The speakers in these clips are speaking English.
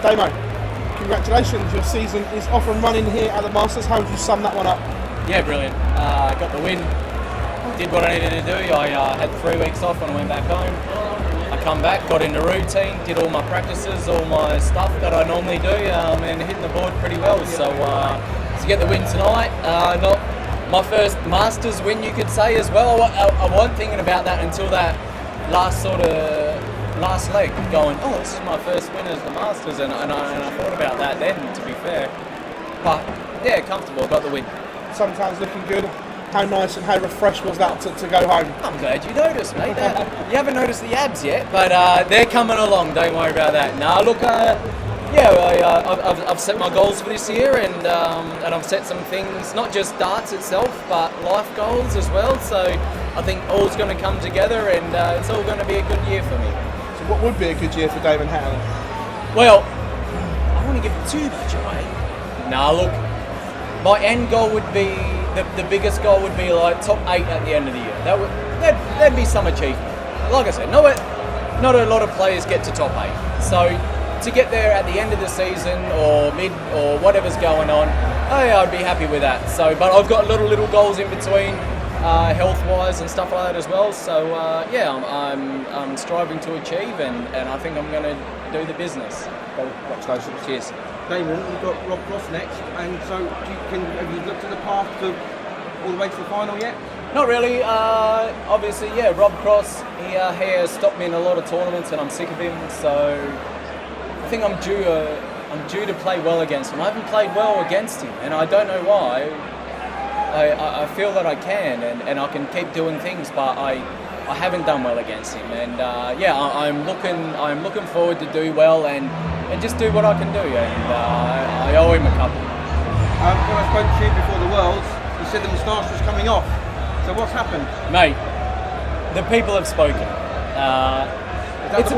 Damo, congratulations, your season is off and running here at the Masters. How would you sum that one up? Yeah, brilliant. Got the win, did what I needed to do. I had 3 weeks off when I went back home. I come back, got into routine, did all my practices, all my stuff that I normally do, and hitting the board pretty well. So to get the win tonight, not my first Masters win, you could say, as well. I wasn't thinking about that until that last leg, going, oh, this is my first win as the Masters, and I thought about that then, to be fair. But yeah, comfortable, got the win. Sometimes looking good. How nice and how refreshed was that to go home? I'm glad you noticed, mate. You haven't noticed the abs yet, but they're coming along, don't worry about that. Nah, look, I've set my goals for this year, and I've set some things, not just darts itself, but life goals as well. So I think all's going to come together, and it's all going to be a good year for me. So what would be a good year for Damon Heta? Well, I don't want to give too much away. Nah, look, my end goal would be, the biggest goal would be like top 8 at the end of the year. That'd be some achievement. Like I said, not a lot of players get to top 8. So to get there at the end of the season or mid or whatever's going on, I'd be happy with that. So, but I've got little goals in between, health-wise and stuff like that as well. So I'm striving to achieve, and I think I'm going to do the business. Congratulations. Cheers. Damon, we've got Rob Cross next, and so have you looked at the path to all the way to the final yet? Not really. Obviously, yeah, Rob Cross, he has stopped me in a lot of tournaments, and I'm sick of him. So I think I'm due to play well against him. I haven't played well against him, and I don't know why. I feel that I can, and I can keep doing things, but I haven't done well against him. And I'm looking forward to do well and just do what I can do. And I owe him a couple. When I spoke to you before the Worlds, you said the moustache was coming off. So what's happened? Mate, the people have spoken. That's the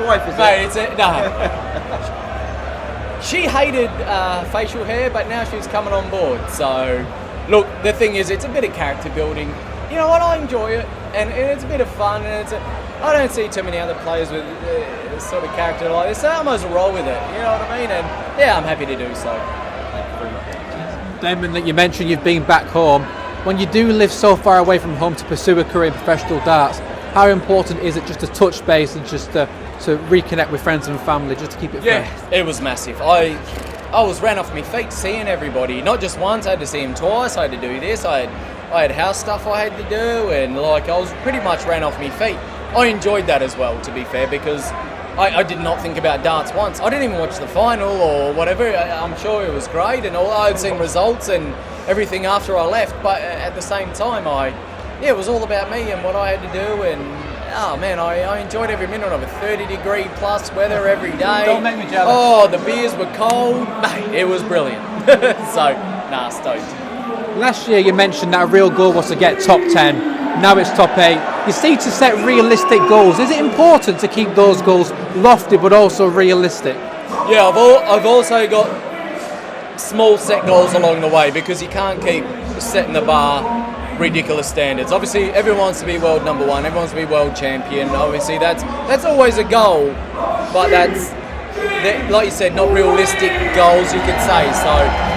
wife, is it? Mate, no. She hated facial hair, but now she's coming on board. So, look, the thing is, it's a bit of character building. You know what? I enjoy it, and it's a bit of fun. And I don't see too many other players with this sort of character like this. So I might as well roll with it. You know what I mean? And yeah, I'm happy to do so. Thank you very much. Damon, that you mentioned you've been back home. When you do live so far away from home to pursue a career in professional darts, how important is it just to touch base and just to reconnect with friends and family, just to keep it fresh? Yeah, it was massive. I was ran off my feet seeing everybody. Not just once, I had to see him twice. I had to do this. I had house stuff I had to do, and I was pretty much ran off my feet. I enjoyed that as well, to be fair, because I did not think about darts once. I didn't even watch the final or whatever. I'm sure it was great, and all I'd seen results and everything after I left. But at the same time, it was all about me and what I had to do, and oh man, I enjoyed every minute of it. 30-degree plus weather every day. Don't make me jealous. Oh, the beers were cold. Mate, it was brilliant. So, stoked. Last year you mentioned that a real goal was to get top 10. Now it's top 8. You seem to set realistic goals. Is it important to keep those goals lofty but also realistic? Yeah, I've also got small set goals along the way, because you can't keep setting the bar ridiculous standards. Obviously, everyone wants to be world number 1. Everyone wants to be world champion. Obviously, that's always a goal, but that's, like you said, not realistic goals, you could say. So